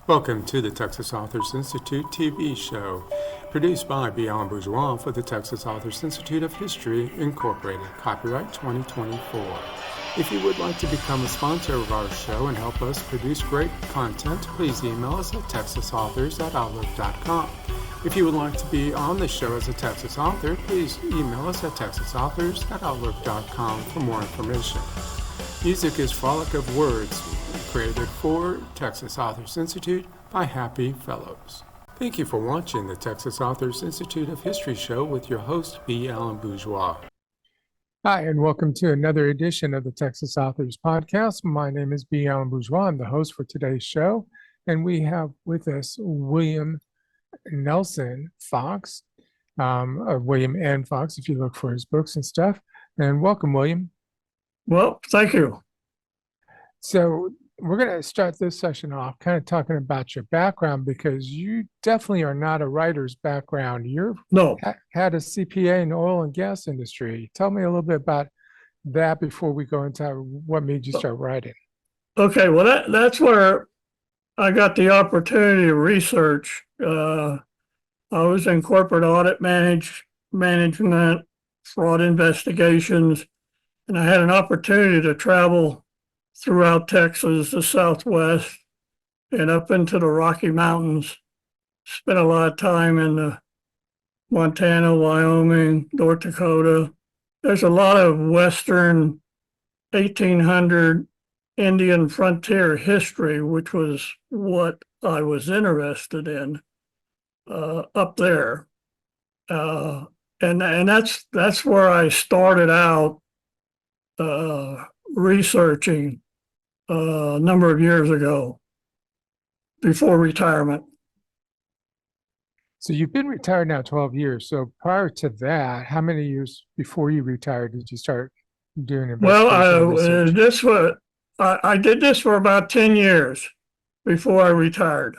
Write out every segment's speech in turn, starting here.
Welcome to the Texas Authors Institute TV show, produced by Beyond Bourgeois for the Texas Authors Institute of History, Incorporated, copyright 2024. If you would like to become a sponsor of our show and help us produce great content, please email us at texasauthors@outlook.com. If you would like to be on the show as a Texas author, please email us at texasauthors@outlook.com for more information. Music is Frolic of Words, created for Texas Authors Institute by Happy Fellows. Thank you for watching the Texas Authors Institute of History show with your host, B. Allen Bourgeois. Hi, and welcome to another edition of the Texas Authors Podcast. My name is B. Allen Bourgeois. I'm the host for today's show, and we have with us William Nelson Fox, or William N. Fox, if you look for his books and stuff. And welcome, William. Well, thank you. So we're going to start this session off kind of talking about your background, because you definitely are not a writer's background. You've had a CPA in the oil and gas industry. Tell me a little bit about that before we go into what made you start writing. Okay, well, that's where I got the opportunity to research. I was in corporate audit management, fraud investigations, and I had an opportunity to travel throughout Texas, the Southwest, and up into the Rocky Mountains. Spent a lot of time in the Montana, Wyoming, North Dakota. There's a lot of Western 1800 Indian frontier history, which was what I was interested in up there. And that's where I started out researching a number of years ago, before retirement. So you've been retired now 12 years. So prior to that, how many years before you retired did you start doing investigation research? I did this for about 10 years before I retired.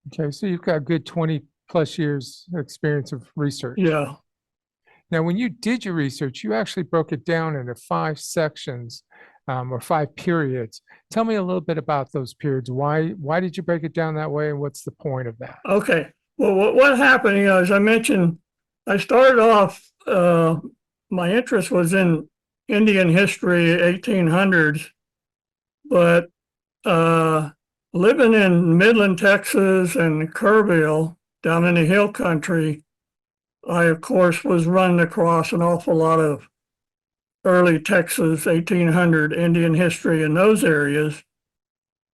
Okay, so you've got a good 20 plus years experience of research. Yeah. Now, when you did your research, you actually broke it down into 5 sections or 5 periods. Tell me a little bit about those periods. Why did you break it down that way, and what's the point of that? Okay. Well, what happened, as I mentioned, I started off, my interest was in Indian history, 1800s, but living in Midland, Texas, and Kerrville, down in the hill country, I, of course, was running across an awful lot of early Texas 1800 Indian history in those areas.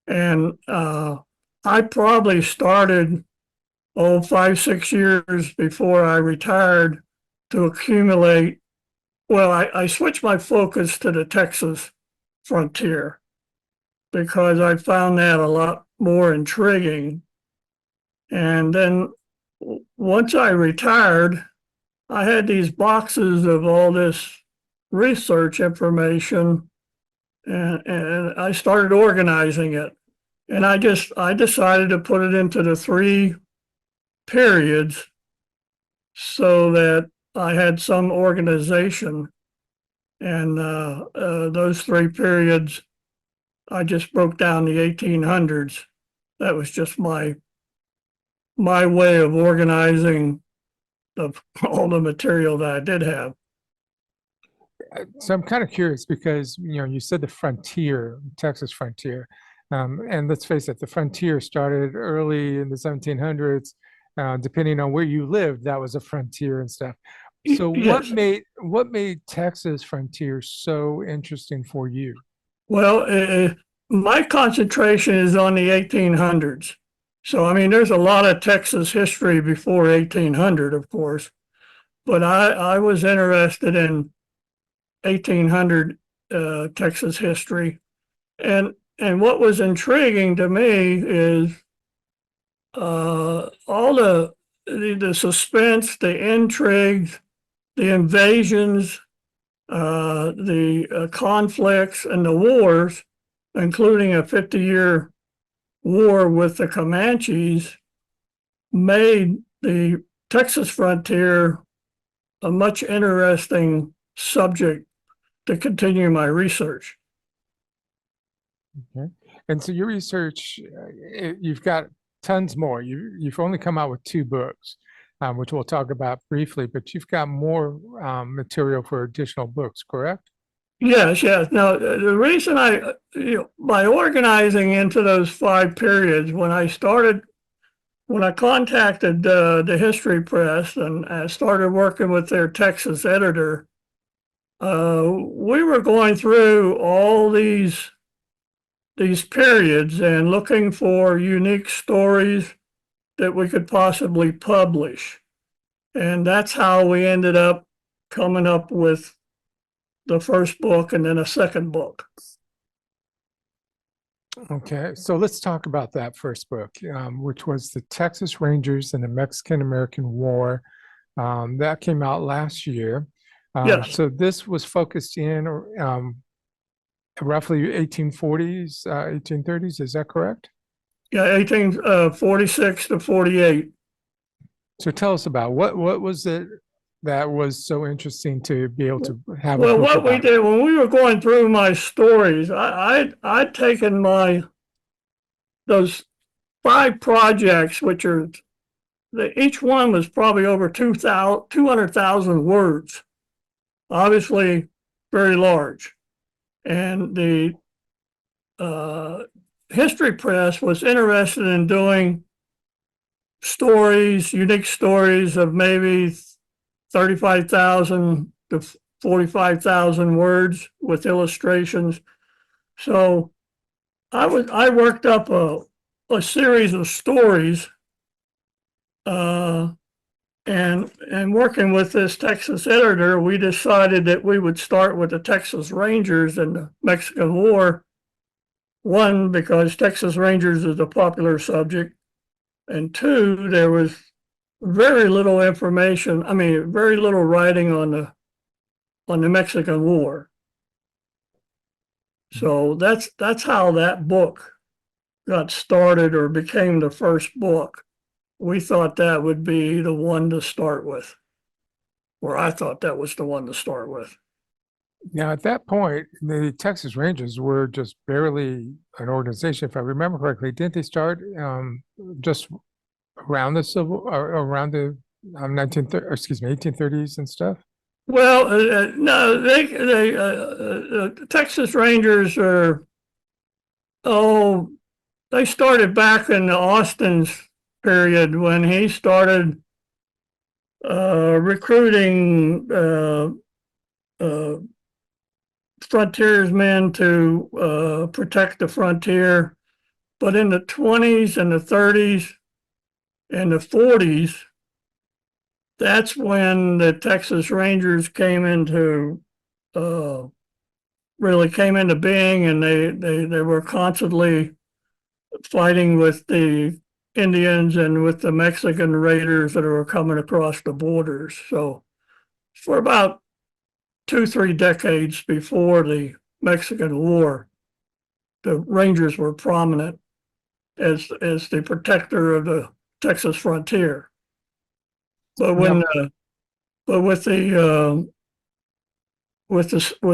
And I probably started, 5-6 years before I retired to accumulate. Well, I switched my focus to the Texas frontier because I found that a lot more intriguing. And then once I retired, I had these boxes of all this research information, and I started organizing it. And I decided to put it into the 3 periods so that I had some organization. And those 3 periods, I just broke down the 1800s. That was just my way of organizing all the material that I did have. So I'm kind of curious because, you said the frontier, Texas frontier, and let's face it, the frontier started early in the 1700s. Depending on where you lived, that was a frontier and stuff. So yes. what made Texas frontier so interesting for you? Well, my concentration is on the 1800s. So, I mean, there's a lot of Texas history before 1800, of course, but I was interested in 1800 Texas history. And what was intriguing to me is all the suspense, the intrigues, the invasions, the conflicts, and the wars, including a 50-year war with the Comanches, made the Texas frontier a much interesting subject to continue my research. Okay. And so your research, you've got tons more. You've only come out with two books, which we'll talk about briefly, but you've got more material for additional books, correct? Yes, yes. Now, the reason by organizing into those 5 periods, when I contacted the History Press and I started working with their Texas editor, we were going through all these periods and looking for unique stories that we could possibly publish. And that's how we ended up coming up with the first book and then a second book. Okay, so let's talk about that first book, which was The Texas Rangers and the Mexican-American War. That came out last year. Yes. So this was focused in roughly 1840s, 1830s, is that correct? Yeah, 1846 to 48. So tell us about what was it that was so interesting to be able to have a Well, book what we about? did when we were going through my stories, I'd taken those 5 projects, which are each one was probably over 200,000 words, obviously very large. And the History Press was interested in doing stories, unique stories of maybe 35,000 to 45,000 words with illustrations. So I worked up a series of stories, and working with this Texas editor, we decided that we would start with the Texas Rangers and the Mexican War. One, because Texas Rangers is a popular subject, and two, there was very little information. I mean, very little writing on the Mexican War. So that's how that book got started or became the first book. We thought that would be the one to start with, or I thought that was the one to start with. Now, at that point, the Texas Rangers were just barely an organization, if I remember correctly. Didn't they start just around the around the 1830s and stuff? Well, no, the Texas Rangers they started back in Austin's period when he started recruiting frontiersmen to protect the frontier. But in the 20s and the 30s and the 40s, that's when the Texas Rangers really came into being, and they were constantly fighting with the Indians and with the Mexican raiders that were coming across the borders. So for about 2-3 decades before the Mexican War, the Rangers were prominent as the protector of the Texas frontier. But with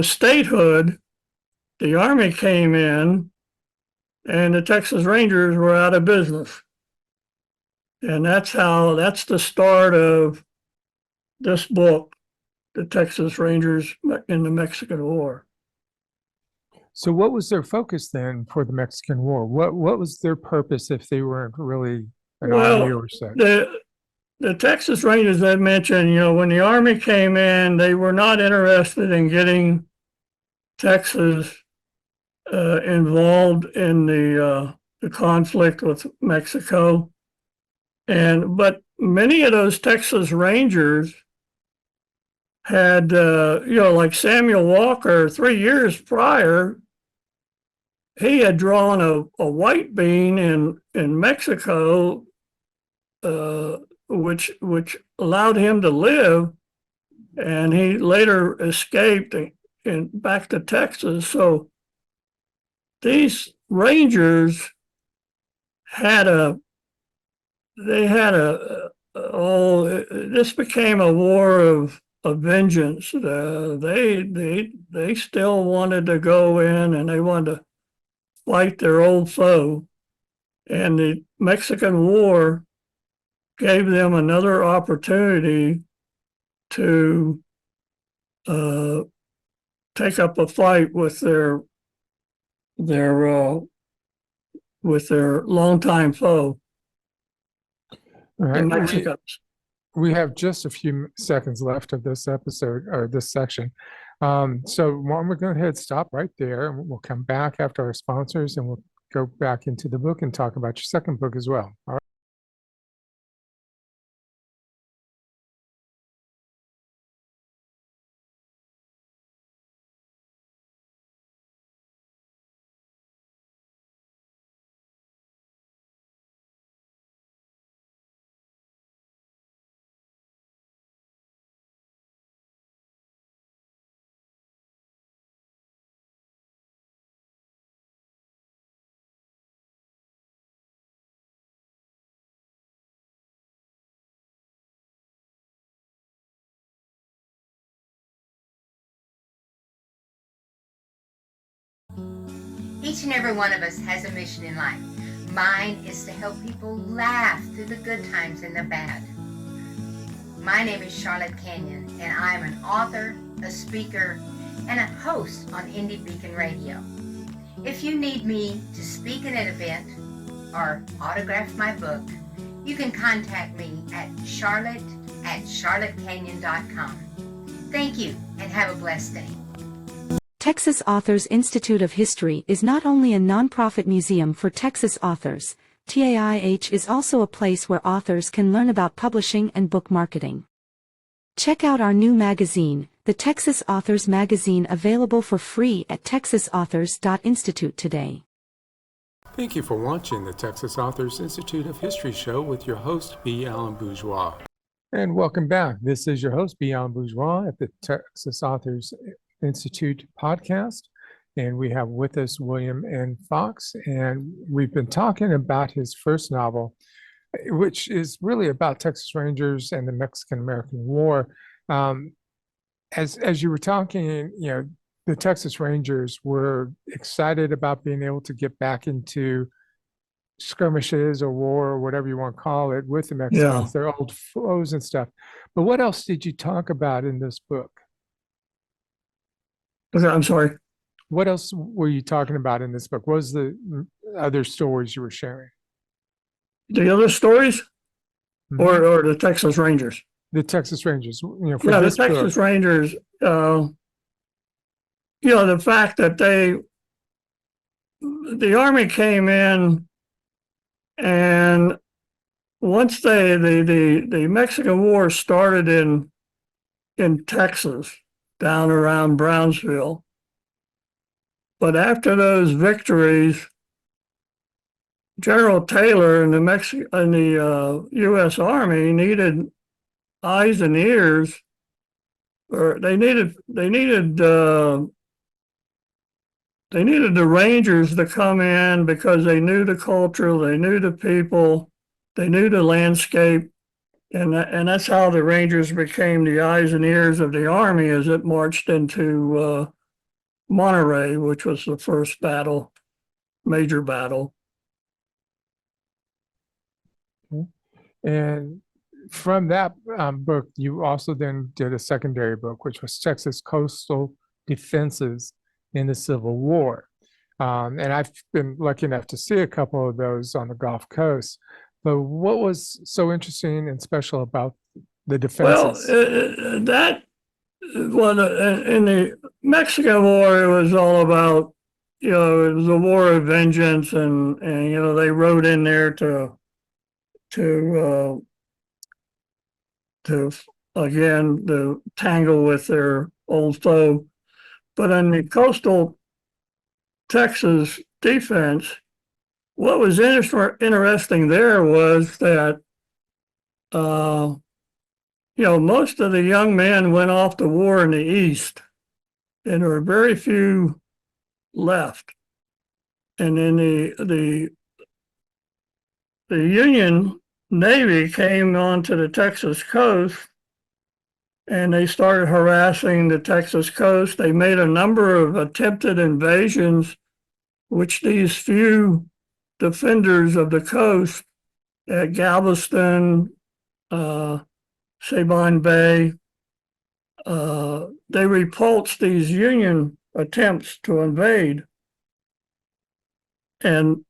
statehood, the Army came in, and the Texas Rangers were out of business. And that's the start of this book, The Texas Rangers in the Mexican War. So what was their focus then for the Mexican War? What was their purpose if they weren't really an army or such? The Texas Rangers I mentioned, when the Army came in, they were not interested in getting Texas involved in the conflict with Mexico. But many of those Texas Rangers had, like Samuel Walker, 3 years prior, he had drawn a white bean in Mexico, which allowed him to live, and he later escaped back to Texas. So these Rangers this became a war of vengeance. They still wanted to go in, and they wanted to fight their old foe. And the Mexican War gave them another opportunity to take up a fight with their longtime foe, All the right. Mexicans. We have just a few seconds left of this episode or this section. So why don't we go ahead and stop right there, and we'll come back after our sponsors, and we'll go back into the book and talk about your second book as well. All right. Each and every one of us has a mission in life. Mine is to help people laugh through the good times and the bad. My name is Charlotte Canyon, and I'm an author, a speaker, and a host on Indie Beacon Radio. If you need me to speak at an event or autograph my book, you can contact me at charlotte@charlottecanyon.com. Thank you, and have a blessed day. Texas Authors Institute of History is not only a nonprofit museum for Texas authors, TAIH is also a place where authors can learn about publishing and book marketing. Check out our new magazine, the Texas Authors Magazine, available for free at texasauthors.institute today. Thank you for watching the Texas Authors Institute of History show with your host, B. Alan Bourgeois. And welcome back. This is your host, B. Alan Bourgeois, at the Texas Authors Institute podcast. And we have with us William N. Fox. And we've been talking about his first novel, which is really about Texas Rangers and the Mexican-American War. As you were talking, the Texas Rangers were excited about being able to get back into skirmishes or war or whatever you want to call it with the Mexicans, their old foes and stuff. But what else did you talk about in this book? I'm sorry. What else were you talking about in this book? What was the other stories you were sharing? The other stories, Mhm. or the Texas Rangers? The Texas Rangers. For the this Texas book, Rangers. The fact that the Army came in, and once the Mexican War started in Texas, down around Brownsville. But after those victories, General Taylor and the U.S. Army needed eyes and ears, or they needed the Rangers to come in because they knew the culture, they knew the people, they knew the landscape. And that's how the Rangers became the eyes and ears of the Army as it marched into Monterey, which was the first major battle. and from that book, you also then did a secondary book, which was Texas Coastal Defenses in the Civil War. And I've been lucky enough to see a couple of those on the Gulf Coast. But what was so interesting and special about the defenses? Well, in the Mexican War, it was all about, it was a war of vengeance, and they rode in there to again to tangle with their old foe. But in the coastal Texas defense, what was interesting there was that most of the young men went off to war in the East, and there were very few left. And then the Union Navy came onto the Texas coast, and they started harassing the Texas coast. They made a number of attempted invasions which these few defenders of the coast at Galveston, Sabine Bay, they repulsed these Union attempts to invade. And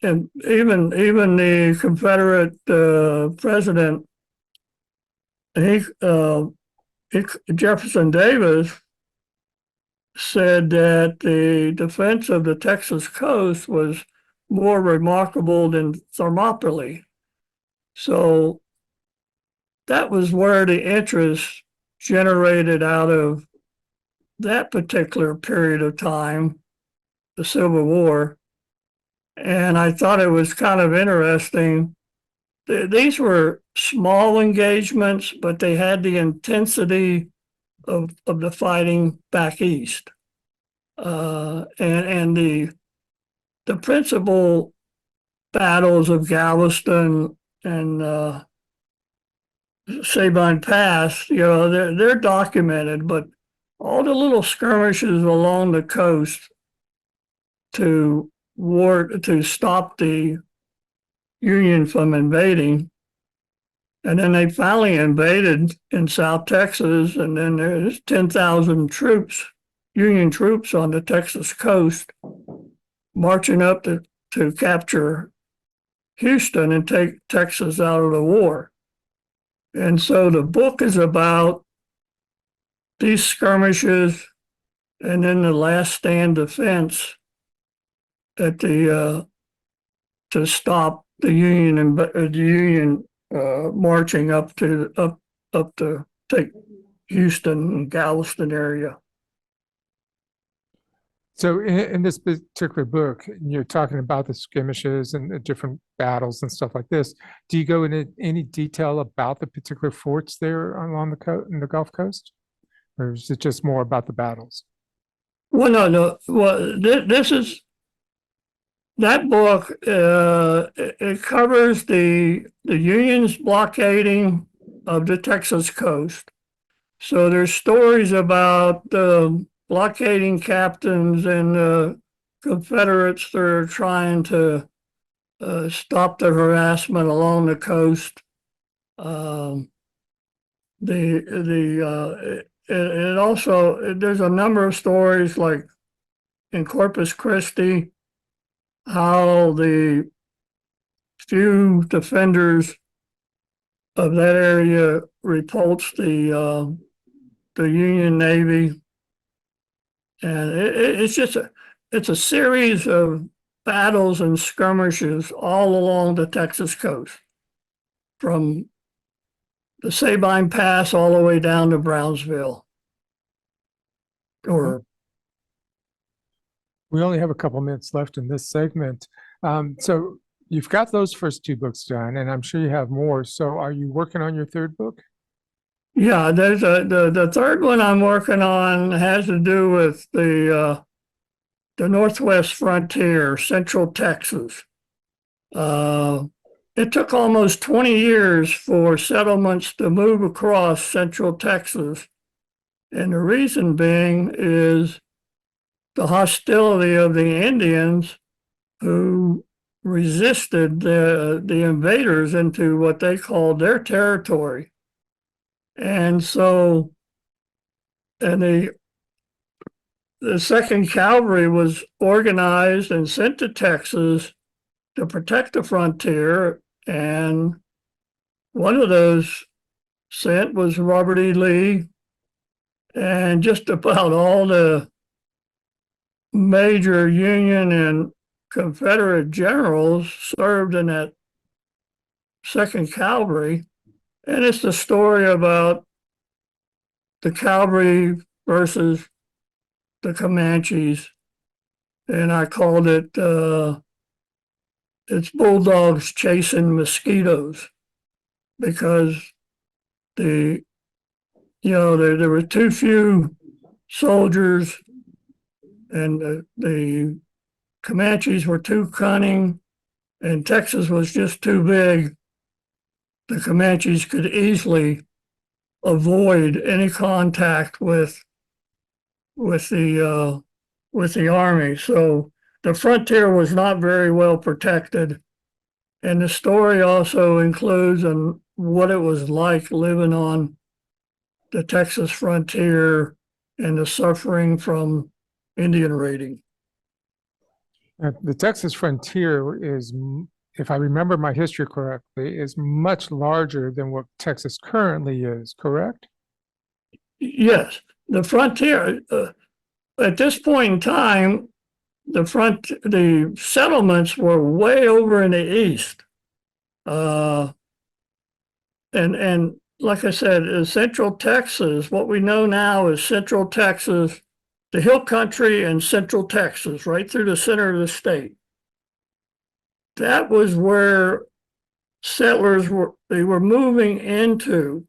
even the Confederate president, Jefferson Davis, said that the defense of the Texas coast was more remarkable than Thermopylae. So that was where the interest generated out of that particular period of time, the Civil War. And I thought it was kind of interesting. These were small engagements, but they had the intensity of the fighting back east. And the principal battles of Galveston and Sabine Pass, they're documented, but all the little skirmishes along the coast to stop the Union from invading. And then they finally invaded in South Texas, and then there's 10,000 troops, Union troops on the Texas coast, marching up to capture Houston and take Texas out of the war. And so the book is about these skirmishes and then the last stand defense at the to stop the Union marching up to take Houston and Galveston area. So in this particular book, you're talking about the skirmishes and the different battles and stuff like this. Do you go into any detail about the particular forts there along in the Gulf Coast? Or is it just more about the battles? Well, no. Well, this is that book. It covers the Union's blockading of the Texas coast. So there's stories about the blockading captains and the Confederates that are trying to stop the harassment along the coast. It also, there's a number of stories like in Corpus Christi, how the few defenders of that area repulsed the Union Navy. And it's a series of battles and skirmishes all along the Texas coast, from the Sabine Pass all the way down to Brownsville. We only have a couple minutes left in this segment. So you've got those first two books done, and I'm sure you have more. So are you working on your third book? Yeah, there's the third one I'm working on has to do with the Northwest frontier, Central Texas. It took almost 20 years for settlements to move across Central Texas. And the reason being is the hostility of the Indians who resisted the invaders into what they called their territory. And so, and the 2nd Cavalry was organized and sent to Texas to protect the frontier. And one of those sent was Robert E. Lee, and just about all the major Union and Confederate generals served in that 2nd Cavalry. And it's the story about the cavalry versus the Comanches. And I called it, it's bulldogs chasing mosquitoes, because there were too few soldiers, and the Comanches were too cunning, and Texas was just too big. The Comanches could easily avoid any contact with the with the army. So the frontier was not very well protected. And the story also includes what it was like living on the Texas frontier and the suffering from Indian raiding. The Texas frontier is, if I remember my history correctly, is much larger than what Texas currently is, correct? Yes, the frontier, at this point in time, the settlements were way over in the east. And like I said, Central Texas, what we know now is Central Texas, the hill country and Central Texas, right through the center of the state. That was where settlers were moving into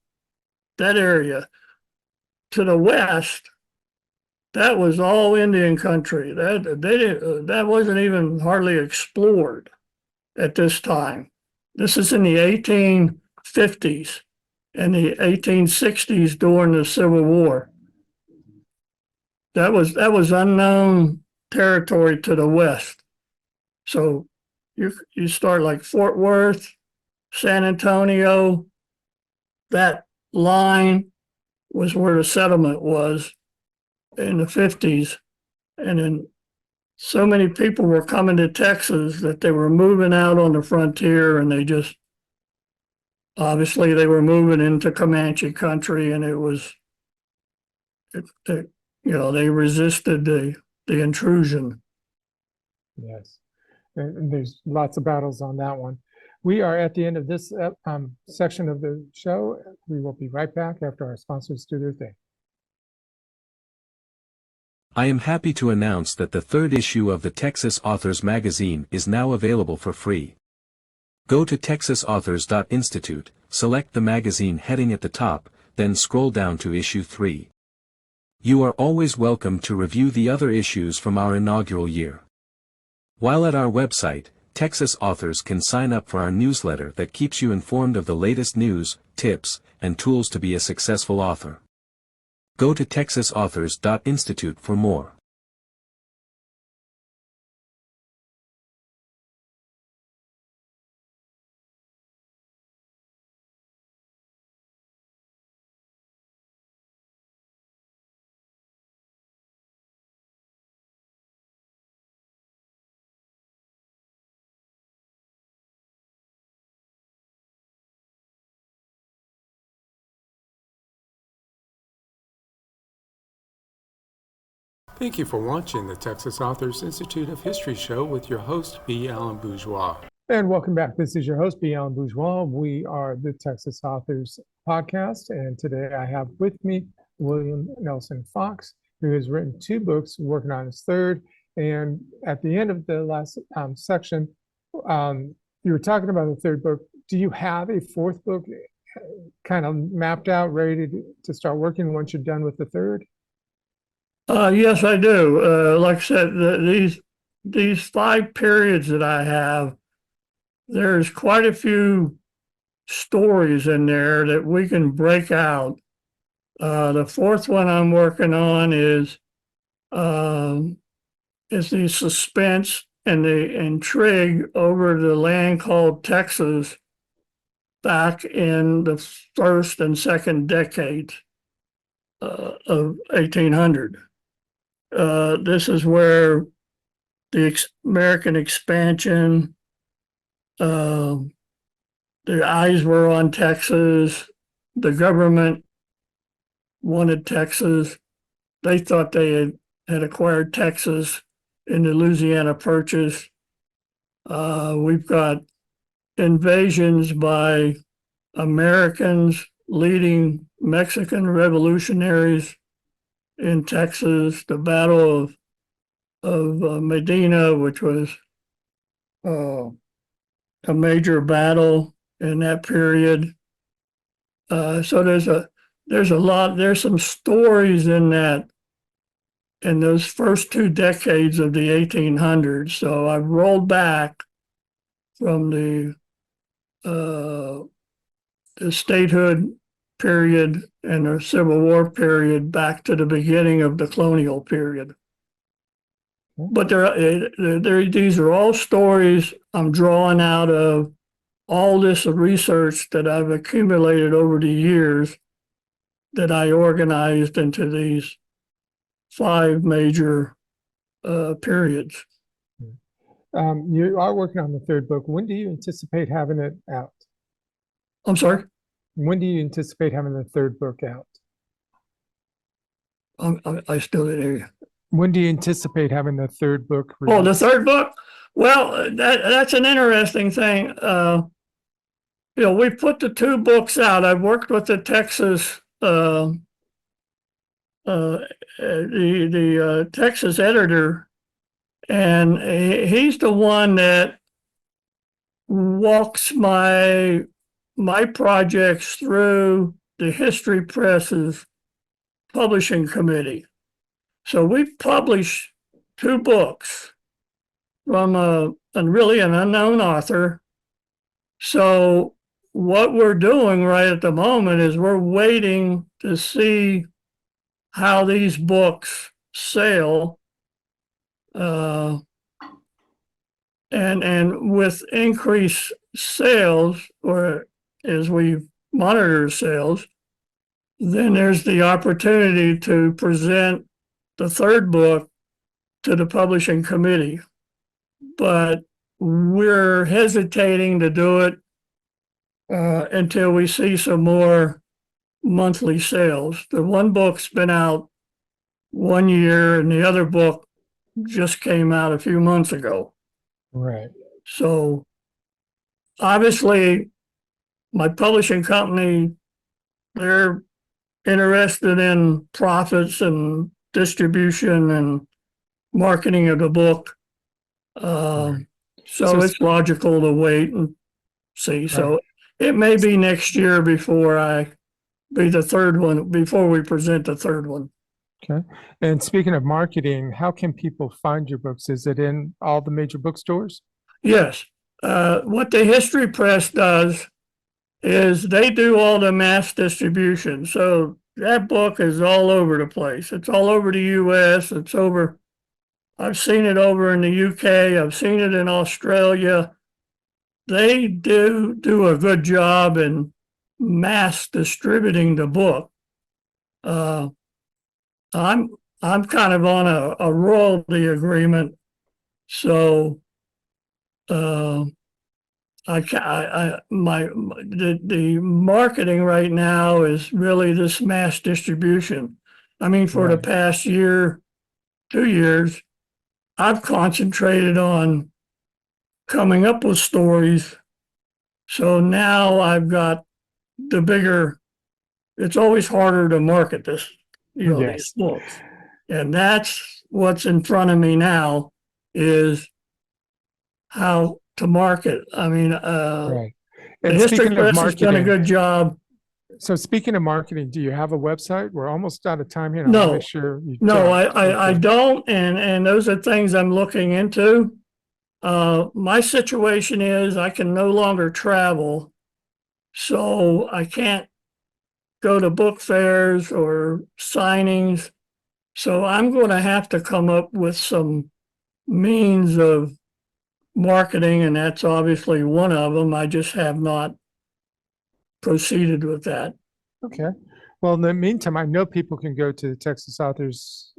that area. To the west, that was all Indian country. That wasn't even hardly explored at this time. This is in the 1850s and the 1860s during the Civil War. That was unknown territory to the west. So you start like Fort Worth, San Antonio, that line was where the settlement was in the 50s. And then so many people were coming to Texas that they were moving out on the frontier, and obviously they were moving into Comanche country, and they resisted the intrusion. Yes, and there's lots of battles on that one. We are at the end of this section of the show. We will be right back after our sponsors do their thing. I am happy to announce that the third issue of the Texas Authors magazine is now available for free. Go to texasauthors.institute, select the magazine heading at the top, then scroll down to issue 3. You are always welcome to review the other issues from our inaugural year. While at our website, Texas Authors can sign up for our newsletter that keeps you informed of the latest news, tips, and tools to be a successful author. Go to texasauthors.institute for more. Thank you for watching the Texas Authors Institute of History show with your host, B. Allen Bourgeois. And welcome back. This is your host, B. Allen Bourgeois. We are the Texas Authors Podcast, and today I have with me William Nelson Fox, who has written 2 books, working on his third. And at the end of the last section, you were talking about the third book. Do you have a fourth book kind of mapped out, ready to start working once you're done with the third? Yes, I do. Like I said, these 5 periods that I have, there's quite a few stories in there that we can break out. The fourth one I'm working on is the suspense and the intrigue over the land called Texas back in the first and second decades of 1800. This is where the American expansion, the eyes were on Texas. The government wanted Texas. They thought they had acquired Texas in the Louisiana Purchase. We've got invasions by Americans leading Mexican revolutionaries in Texas, the Battle of Medina, which was a major battle in that period. So there's some stories in those first 2 decades of the 1800s. So I've rolled back from the statehood period and the Civil War period back to the beginning of the colonial period. But these are all stories I'm drawing out of all this research that I've accumulated over the years that I organized into these 5 major periods. You are working on the third book. When do you anticipate having it out? I'm sorry? When do you anticipate having the third book out? I still didn't hear you. When do you anticipate having the third book Oh, the released? third book? Well, that's an interesting thing. We put the 2 books out. I've worked with the Texas Texas editor, and he's the one that walks my projects through the History Press's publishing committee. So we've published 2 books from really an unknown author. So what we're doing right at the moment is we're waiting to see how these books sell. And with increased sales, or as we monitor sales, then there's the opportunity to present the third book to the publishing committee. But we're hesitating to do it until we see some more monthly sales. The one book's been out 1 year, and the other book just came out a few months ago. Right. So obviously, my publishing company, they're interested in profits and distribution and marketing of the book. Right. So it's logical to wait and see. Right. So it may be next year before we present the third one. Okay. And speaking of marketing, how can people find your books? Is it in all the major bookstores? Yes. What the History Press does is they do all the mass distribution. So that book is all over the place. It's all over the US. I've seen it over in the UK. I've seen it in Australia. They do a good job in mass distributing the book. I'm kind of on a royalty agreement, so the marketing right now is really this mass distribution. I mean, for the past year, 2 years, I've concentrated on coming up with stories. So now I've got the bigger. It's always harder to market this. These books. And that's what's in front of me now, is how to market. I mean, Right. the And History speaking of Press has done a marketing, good job. so speaking of marketing, do you have a website? We're almost out of time here. No. Make sure you No, don't. I don't, and those are things I'm looking into. My situation is I can no longer travel, so I can't go to book fairs or signings. So I'm going to have to come up with some means of marketing, and that's obviously one of them. I just have not proceeded with that. Okay. Well, in the meantime, I know people can go to the Texas Authors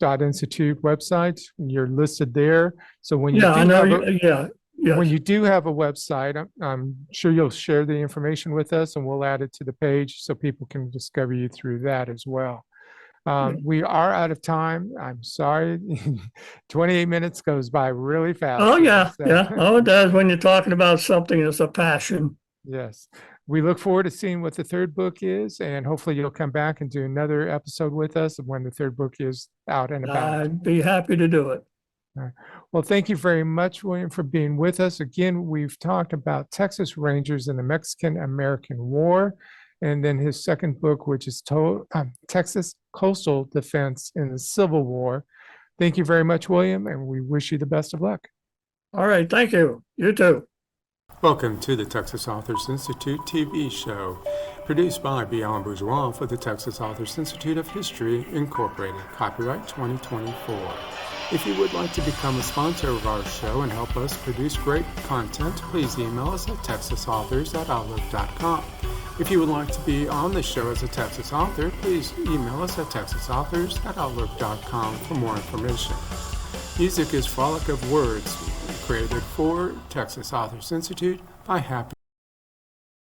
.Institute website. You're listed there. So when you Yeah, I do know. have a, Yeah. Yes. when you do have a website, I'm sure you'll share the information with us, and we'll add it to the page so people can discover you through that as well. We are out of time. I'm sorry. 28 minutes goes by really fast. Oh, yeah. So- Yeah. Oh, it does when you're talking about something that's a passion. Yes. We look forward to seeing what the third book is, and hopefully you'll come back and do another episode with us when the third book is out and about. I'd be happy to do it. Well, thank you very much, William, for being with us. Again, we've talked about Texas Rangers in the Mexican-American War, and then his second book, which is Texas Coastal Defense in the Civil War. Thank you very much, William, and we wish you the best of luck. All right. Thank you. You too. Welcome to the Texas Authors Institute TV show, produced by Beyond Bourgeois for the Texas Authors Institute of History, Incorporated, copyright 2024. If you would like to become a sponsor of our show and help us produce great content, please email us at texasauthors@outlook.com. If you would like to be on the show as a Texas author, please email us at texasauthors@outlook.com for more information. Music is Frolic of Words, created for Texas Authors Institute by Happy